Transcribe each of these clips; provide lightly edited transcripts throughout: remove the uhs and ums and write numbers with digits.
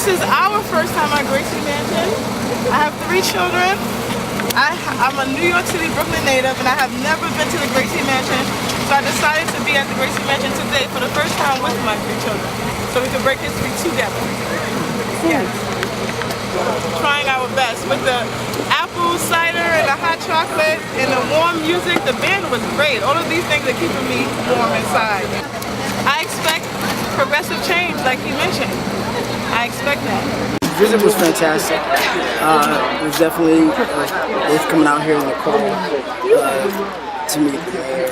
This is our first time at Gracie Mansion. I have 3 children. I'm a New York City, Brooklyn native, and I have never been to the Gracie Mansion. So I decided to be at the Gracie Mansion today for the first time with my 3 children, so we can break history together. Yes. Trying our best with the apple cider and the hot chocolate and the warm music. The band was great. All of these things are keeping me warm inside. I expect progressive change, like he mentioned. I expect that. The visit was fantastic. It was definitely worth coming out here in the cold to meet the mayor.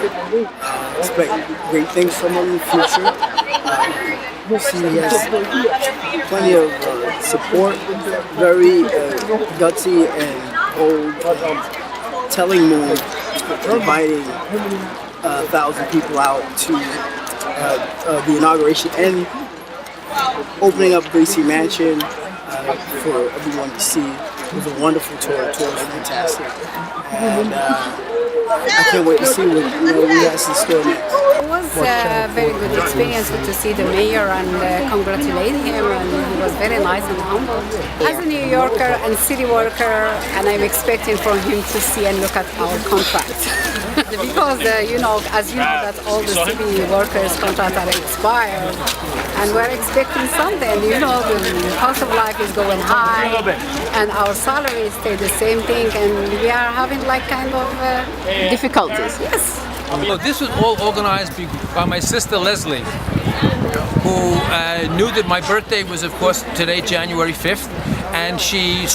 Expect great things from him in the future. He has plenty of support, very gutsy and bold, telling move, inviting 1,000 people out to the inauguration and opening up Gracie Mansion for everyone to see. It was a wonderful tour. The tour was fantastic, and I can't wait to see what we have in store next. It was a very good experience to see the mayor and congratulate him, and he was very nice and humble. As a New Yorker and city worker, and I'm expecting from him to see and look at our contract. Because as you know that all the city workers' contracts are expired, and we're expecting something. The cost of life is going high, and our salaries stay the same thing, and we are having kind of difficulties. Yes. Well, this was all organized by my sister Leslie, who knew that my birthday was, of course, today, January 5th, and she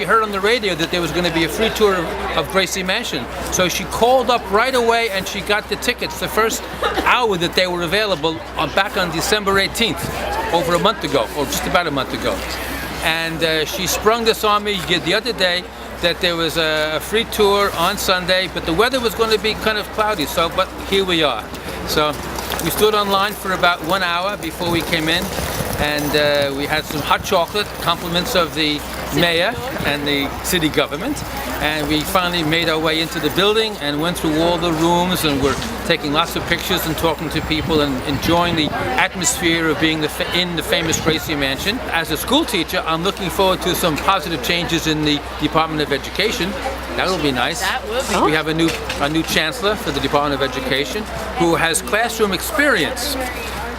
heard on the radio that there was going to be a free tour of Gracie Mansion. So she called up right away and she got the tickets the first hour that they were available back on December 18th, over a month ago, or just about a month ago. And she sprung this on me the other day, that there was a free tour on Sunday, but the weather was going to be kind of cloudy, but here we are. So we stood online for about 1 hour before we came in, and we had some hot chocolate, compliments of the mayor and the city government, and we finally made our way into the building and went through all the rooms, and we're taking lots of pictures and talking to people and enjoying the atmosphere of being in the famous Gracie Mansion. As a school teacher, I'm looking forward to some positive changes in the Department of Education. That will be nice. That will be. We have a new chancellor for the Department of Education who has classroom experience.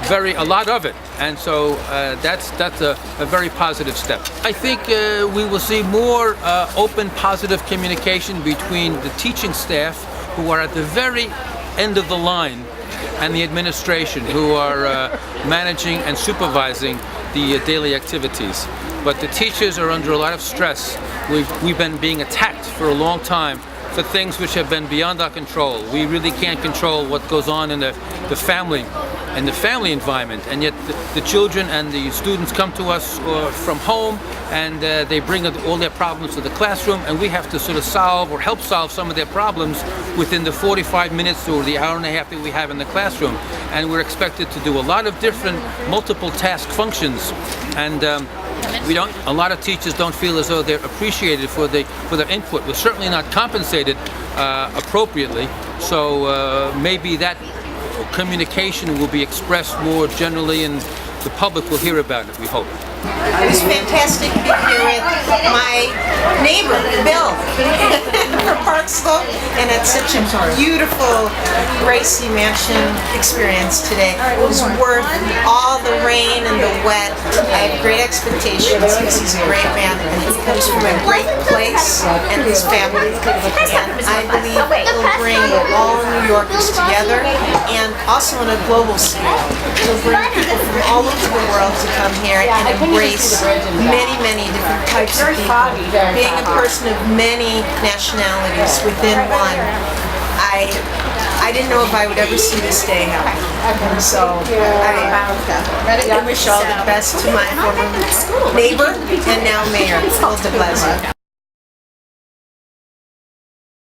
A lot of it, and so that's a very positive step. I think we will see more open, positive communication between the teaching staff, who are at the very end of the line, and the administration, who are managing and supervising the daily activities. But the teachers are under a lot of stress. We've been being attacked for a long time for things which have been beyond our control. We really can't control what goes on in the family and the family environment, and yet the children and the students come to us from home, and they bring all their problems to the classroom, and we have to sort of solve or help solve some of their problems within the 45 minutes or the hour and a half that we have in the classroom. And we're expected to do a lot of different multiple task functions, and a lot of teachers don't feel as though they're appreciated for their input. We're certainly not compensated appropriately, so maybe that communication will be expressed more generally, and the public will hear about it, we hope. It was fantastic to be here with my neighbor, Bill, from Park Slope, and it's such a beautiful Gracie Mansion experience today. It was worth all the rain and the wet. I have great expectations because he's a great man, and he comes from a great place and his family. And I believe it will bring all New Yorkers together, and also on a global scale. It will bring people from all over the world to come here and embrace many different types of people. Being a person of many nationalities within one, I didn't know if I would ever see this day happen. So I wish all the best to my former neighbor and now mayor, Bill de Blasio.